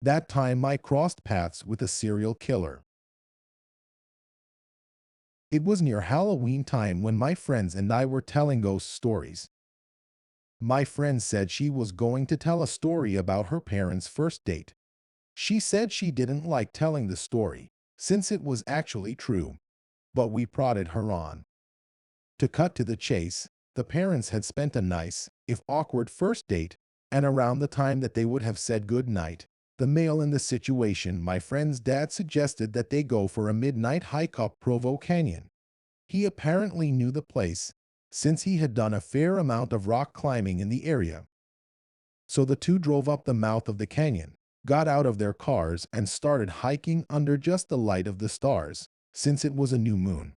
That time I crossed paths with a serial killer. It was near Halloween time when my friends and I were telling ghost stories. My friend said she was going to tell a story about her parents' first date. She said she didn't like telling the story, since it was actually true, but we prodded her on. To cut to the chase, the parents had spent a nice, if awkward, first date, and around the time that they would have said good night, the male in the situation, my friend's dad, suggested that they go for a midnight hike up Provo Canyon. He apparently knew the place, since he had done a fair amount of rock climbing in the area. So the two drove up the mouth of the canyon, got out of their cars, and started hiking under just the light of the stars, since it was a new moon.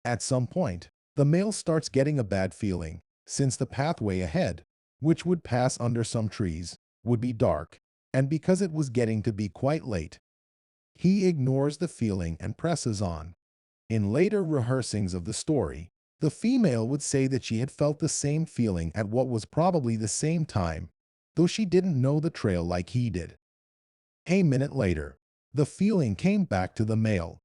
At some point, the male starts getting a bad feeling, since the pathway ahead, which would pass under some trees, would be dark, and because it was getting to be quite late, he ignores the feeling and presses on. In later rehearsings of the story, the female would say that she had felt the same feeling at what was probably the same time, though she didn't know the trail like he did. A minute later, the feeling came back to the male.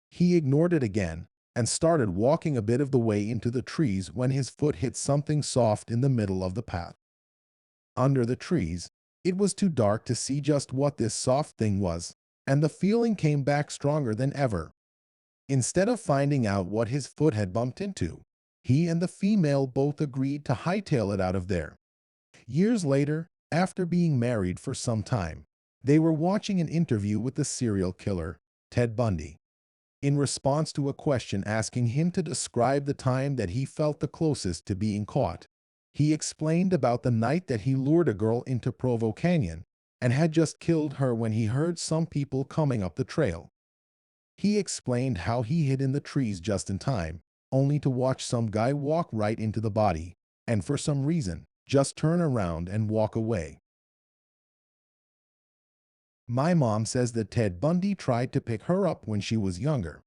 He ignored it again and started walking a bit of the way into the trees when his foot hit something soft in the middle of the path. Under the trees, it was too dark to see just what this soft thing was, and the feeling came back stronger than ever. Instead of finding out what his foot had bumped into, he and the female both agreed to hightail it out of there. Years later, after being married for some time, they were watching an interview with the serial killer, Ted Bundy. In response to a question asking him to describe the time that he felt the closest to being caught, he explained about the night that he lured a girl into Provo Canyon and had just killed her when he heard some people coming up the trail. He explained how he hid in the trees just in time, only to watch some guy walk right into the body, and for some reason, just turn around and walk away. My mom says that Ted Bundy tried to pick her up when she was younger.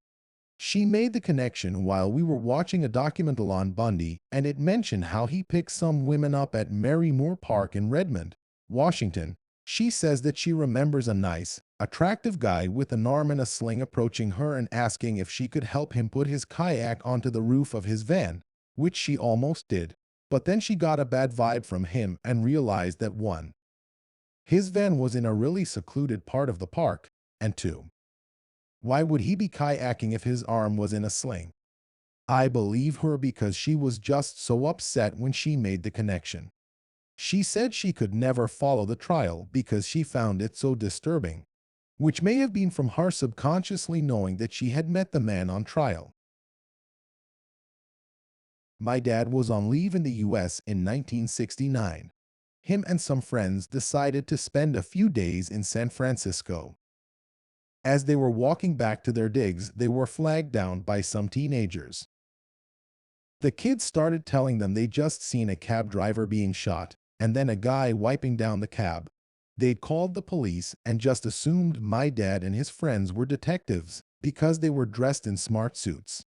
She made the connection while we were watching a documentary on Bundy, and it mentioned how he picked some women up at Mary Moore Park in Redmond, Washington. She says that she remembers a nice, attractive guy with an arm in a sling approaching her and asking if she could help him put his kayak onto the roof of his van, which she almost did. But then she got a bad vibe from him and realized that one, his van was in a really secluded part of the park, and two, why would he be kayaking if his arm was in a sling? I believe her because she was just so upset when she made the connection. She said she could never follow the trial because she found it so disturbing, which may have been from her subconsciously knowing that she had met the man on trial. My dad was on leave in the US in 1969. Him and some friends decided to spend a few days in San Francisco. As they were walking back to their digs, they were flagged down by some teenagers. The kids started telling them they'd just seen a cab driver being shot, and then a guy wiping down the cab. They'd called the police and just assumed my dad and his friends were detectives because they were dressed in smart suits.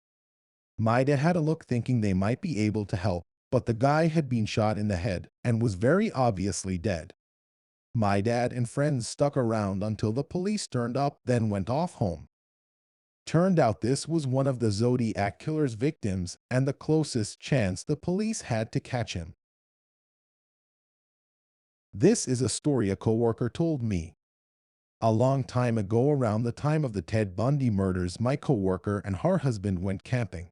My dad had a look thinking they might be able to help, but the guy had been shot in the head and was very obviously dead. My dad and friends stuck around until the police turned up, then went off home. Turned out this was one of the Zodiac killer's victims and the closest chance the police had to catch him. This is a story a coworker told me. A long time ago, around the time of the Ted Bundy murders, my coworker and her husband went camping.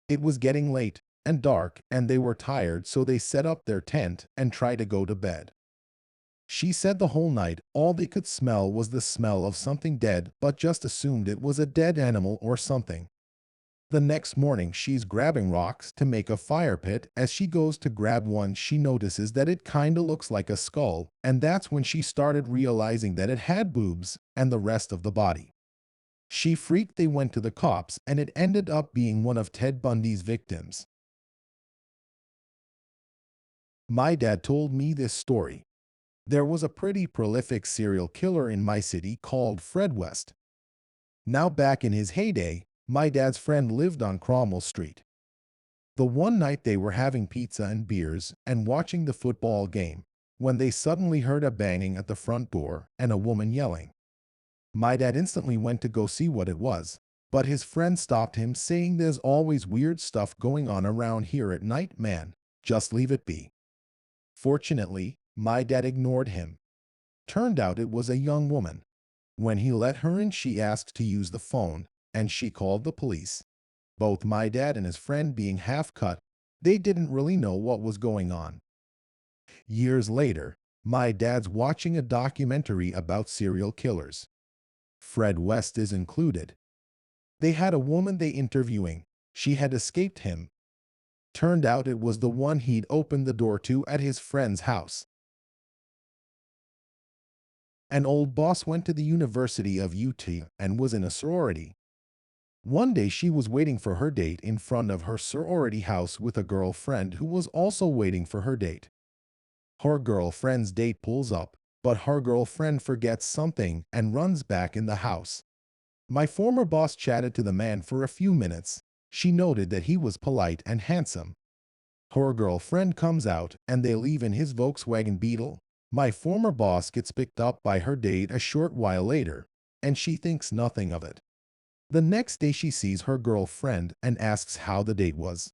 It was getting late and dark, and they were tired, so they set up their tent and tried to go to bed. She said the whole night all they could smell was the smell of something dead, but just assumed it was a dead animal or something. The next morning, she's grabbing rocks to make a fire pit. As she goes to grab one, she notices that it kinda looks like a skull, and that's when she started realizing that it had boobs and the rest of the body. She freaked. They went to the cops, and it ended up being one of Ted Bundy's victims. My dad told me this story. There was a pretty prolific serial killer in my city called Fred West. Now, back in his heyday, my dad's friend lived on Cromwell Street. The one night they were having pizza and beers and watching the football game. when they suddenly heard a banging at the front door and a woman yelling. My dad instantly went to go see what it was, but his friend stopped him, saying there's always weird stuff going on around here at night, man. Just leave it be. Fortunately, my dad ignored him. Turned out it was a young woman. When he let her in, she asked to use the phone, and she called the police. Both my dad and his friend being half cut, they didn't really know what was going on. Years later, my dad's watching a documentary about serial killers. Fred West is included. They had a woman they interviewing. She had escaped him. Turned out it was the one he'd opened the door to at his friend's house. An old boss went to the University of Utah and was in a sorority. One day she was waiting for her date in front of her sorority house with a girlfriend who was also waiting for her date. Her girlfriend's date pulls up, but her girlfriend forgets something and runs back in the house. My former boss chatted to the man for a few minutes. She noted that he was polite and handsome. Her girlfriend comes out and they leave in his Volkswagen Beetle. My former boss gets picked up by her date a short while later, and she thinks nothing of it. The next day she sees her girlfriend and asks how the date was.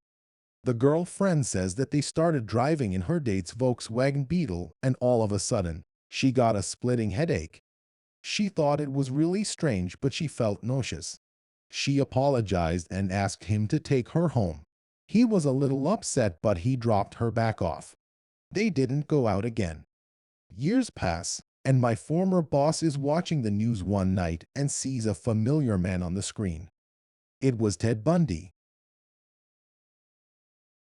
The girlfriend says that they started driving in her date's Volkswagen Beetle and all of a sudden, she got a splitting headache. She thought it was really strange, but she felt nauseous. She apologized and asked him to take her home. He was a little upset, but he dropped her back off. They didn't go out again. Years pass, and my former boss is watching the news one night and sees a familiar man on the screen. It was Ted Bundy.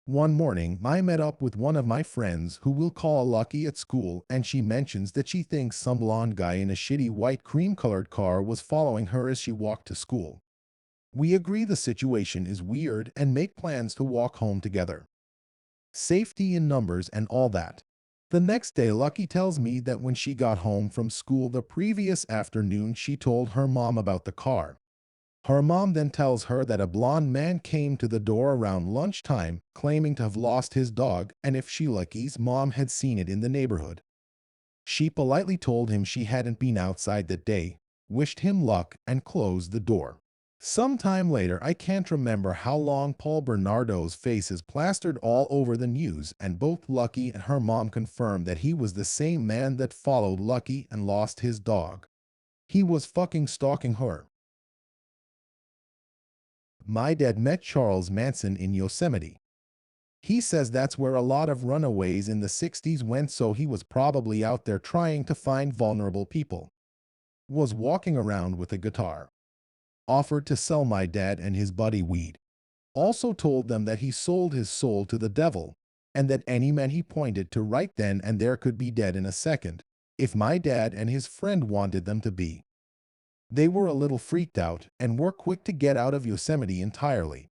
One morning, I met up with one of my friends who we'll call Lucky at school, and she mentions that she thinks some blonde guy in a shitty white cream-colored car was following her as she walked to school. We agree the situation is weird and make plans to walk home together. Safety in numbers and all that. The next day, Lucky tells me that when she got home from school the previous afternoon, she told her mom about the car. Her mom then tells her that a blonde man came to the door around lunchtime, claiming to have lost his dog, and if Lucky's mom had seen it in the neighborhood. She politely told him she hadn't been outside that day, wished him luck, and closed the door. Sometime later, I can't remember how long, Paul Bernardo's face is plastered all over the news, and both Lucky and her mom confirmed that he was the same man that followed Lucky and lost his dog. He was fucking stalking her. My dad met Charles Manson in Yosemite. He says that's where a lot of runaways in the 60s went, so he was probably out there trying to find vulnerable people. Was walking around with a guitar. Offered to sell my dad and his buddy weed. Also told them that he sold his soul to the devil, and that any man he pointed to right then and there could be dead in a second, if my dad and his friend wanted them to be. They were a little freaked out and were quick to get out of Yosemite entirely.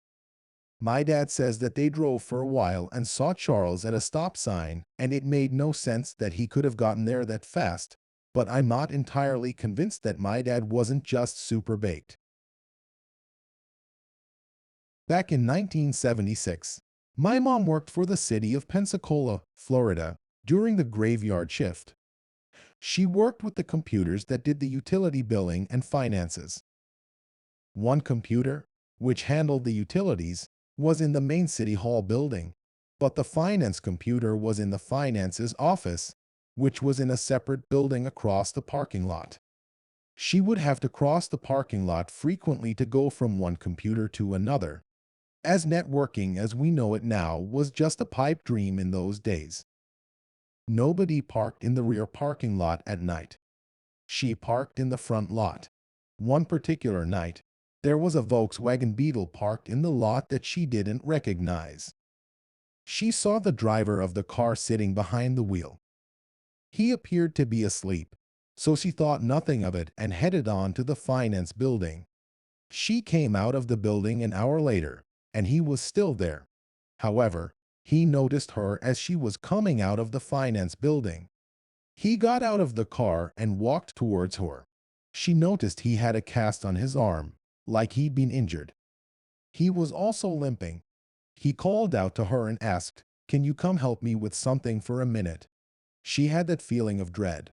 My dad says that they drove for a while and saw Charles at a stop sign, and it made no sense that he could have gotten there that fast, but I'm not entirely convinced that my dad wasn't just super baked. Back in 1976, my mom worked for the city of Pensacola, Florida, during the graveyard shift. She worked with the computers that did the utility billing and finances. One computer, which handled the utilities, was in the main city hall building, but the finance computer was in the finances office, which was in a separate building across the parking lot. She would have to cross the parking lot frequently to go from one computer to another, as networking as we know it now was just a pipe dream in those days. Nobody parked in the rear parking lot at night. She parked in the front lot. One particular night, there was a Volkswagen Beetle parked in the lot that she didn't recognize. She saw the driver of the car sitting behind the wheel. He appeared to be asleep, so she thought nothing of it and headed on to the finance building. She came out of the building an hour later, and he was still there. However, he noticed her as she was coming out of the finance building. He got out of the car and walked towards her. She noticed he had a cast on his arm, like he'd been injured. He was also limping. He called out to her and asked, "Can you come help me with something for a minute?" She had that feeling of dread.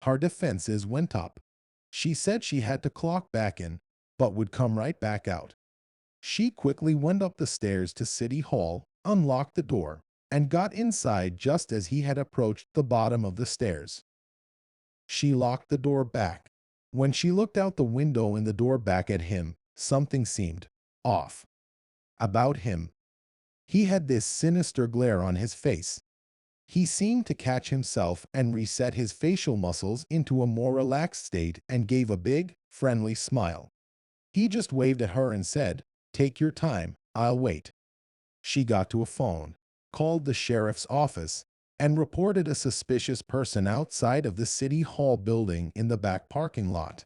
Her defenses went up. She said she had to clock back in, but would come right back out. She quickly went up the stairs to City Hall, unlocked the door, and got inside just as he had approached the bottom of the stairs. She locked the door back. When she looked out the window in the door back at him, something seemed off about him. He had this sinister glare on his face. He seemed to catch himself and reset his facial muscles into a more relaxed state and gave a big, friendly smile. He just waved at her and said, "Take your time, I'll wait." She got to a phone, called the sheriff's office, and reported a suspicious person outside of the City Hall building in the back parking lot.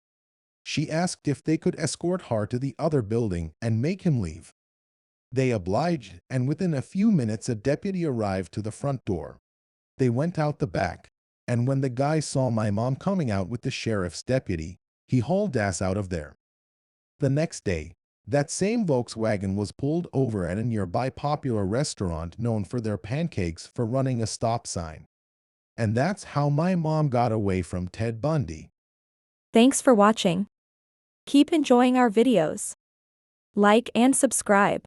She asked if they could escort her to the other building and make him leave. They obliged, and within a few minutes a deputy arrived to the front door. They went out the back, and when the guy saw my mom coming out with the sheriff's deputy, he hauled ass out of there. The next day, that same Volkswagen was pulled over at a nearby popular restaurant known for their pancakes for running a stop sign. And that's how my mom got away from Ted Bundy. Thanks for watching. Keep enjoying our videos. Like and subscribe.